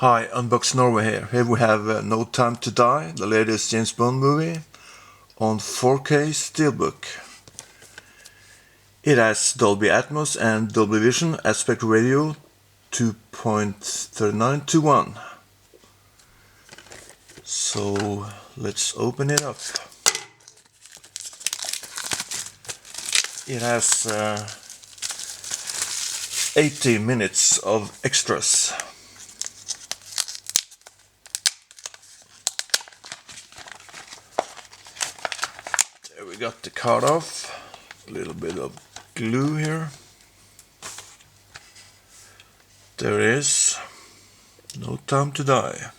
Hi, Unbox Norway here. Here we have No Time to Die, the latest James Bond movie, on 4K Steelbook. It has Dolby Atmos and Dolby Vision aspect ratio 2.39 to 1. So let's open it up. It has 80 minutes of extras. There we got the card off. A little bit of glue here. There it is. No Time to Die.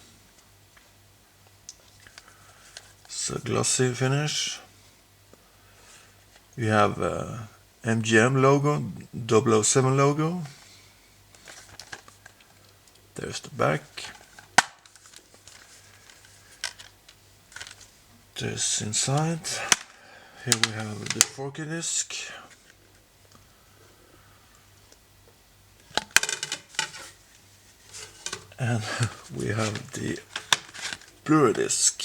It's a glossy finish. You have MGM logo, 007 logo. There's the back. This inside. Here we have the 4K disc. And we have the blu-ray disc.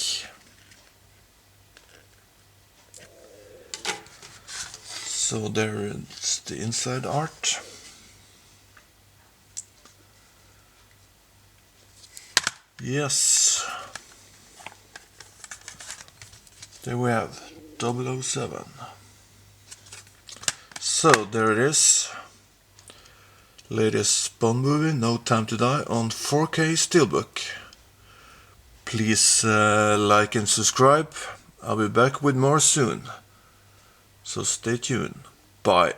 So there is the inside art. Yes. There we have 007. So there it is. Latest Bond movie, No Time to Die, on 4K Steelbook. Please like and subscribe. I'll be back with more soon. So stay tuned. Bye.